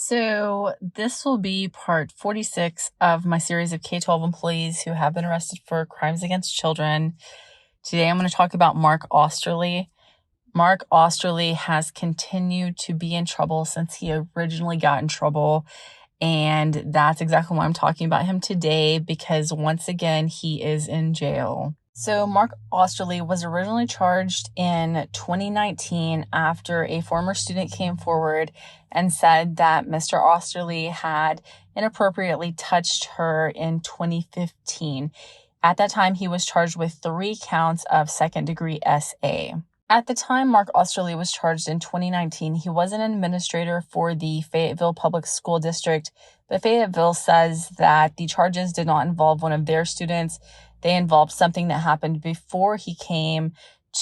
So this will be part 46 of my series of K-12 employees who have been arrested for crimes against children. Today I'm going to talk about Mark Oesterle. Mark Oesterle has continued to be in trouble since he originally got in trouble. And that's exactly why I'm talking about him today, because once again, he is in jail. So Mark Oesterle was originally charged in 2019 after a former student came forward and said that Mr. Oesterle had inappropriately touched her in 2015. At that time, he was charged with 3 counts of second-degree SA. At the time Mark Oesterle was charged in 2019, he was an administrator for the Fayetteville Public School District, but Fayetteville says that the charges did not involve one of their students. They involved something that happened before he came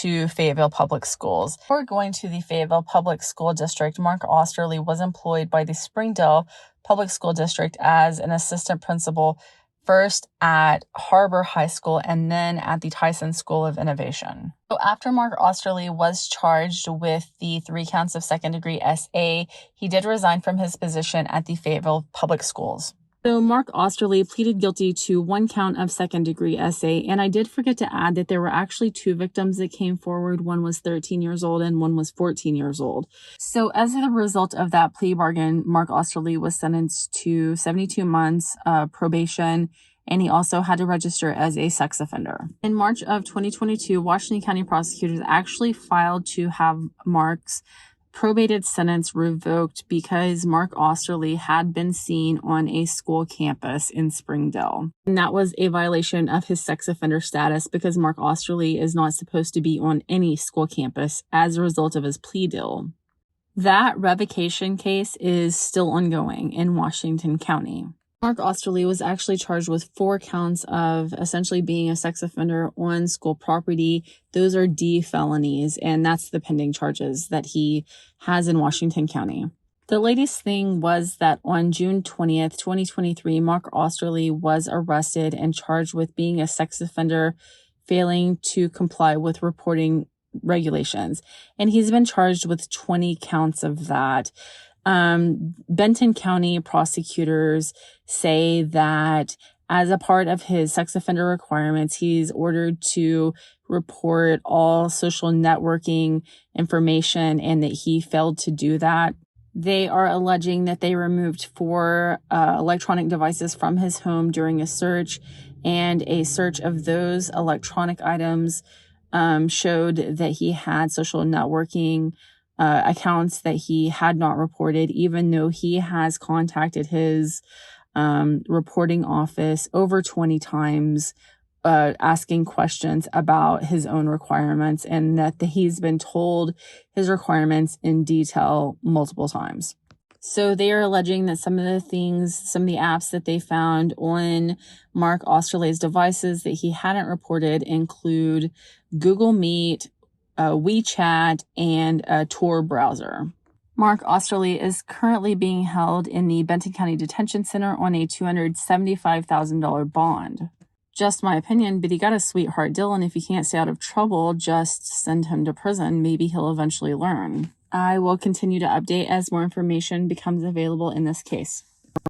to Fayetteville Public Schools. Before going to the Fayetteville Public School District, Mark Oesterle was employed by the Springdale Public School District as an assistant principal, first at Harbor High School and then at the Tyson School of Innovation. So after Mark Oesterle was charged with the 3 counts of second-degree SA, he did resign from his position at the Fayetteville Public Schools. So Mark Oesterle pleaded guilty to 1 count of second-degree SA, and I did forget to add that there were actually 2 victims that came forward. One was 13 years old and one was 14 years old. So as a result of that plea bargain, Mark Oesterle was sentenced to 72 months probation, and he also had to register as a sex offender. In March of 2022, Washington County prosecutors actually filed to have Mark's probated sentence revoked because Mark Oesterle had been seen on a school campus in Springdale. And that was a violation of his sex offender status because Mark Oesterle is not supposed to be on any school campus as a result of his plea deal. That revocation case is still ongoing in Washington County. Mark Oesterle was actually charged with 4 counts of essentially being a sex offender on school property. Those are D felonies, and that's the pending charges that he has in Washington County. The latest thing was that on June 20th, 2023, Mark Oesterle was arrested and charged with being a sex offender, failing to comply with reporting regulations. And he's been charged with 20 counts of that. Benton County prosecutors say that as a part of his sex offender requirements, he's ordered to report all social networking information and that he failed to do that. They are alleging that they removed 4 electronic devices from his home during a search, and a search of those electronic items showed that he had social networking accounts that he had not reported, even though he has contacted his reporting office over 20 times asking questions about his own requirements, and that he's been told his requirements in detail multiple times. So they are alleging that some of the apps that they found on Mark Oesterle's devices that he hadn't reported include Google Meet, WeChat, and a Tor browser. Mark Oesterle is currently being held in the Benton County Detention Center on a $275,000 bond. Just my opinion, but he got a sweetheart deal, and if he can't stay out of trouble, just send him to prison. Maybe he'll eventually learn. I will continue to update as more information becomes available in this case.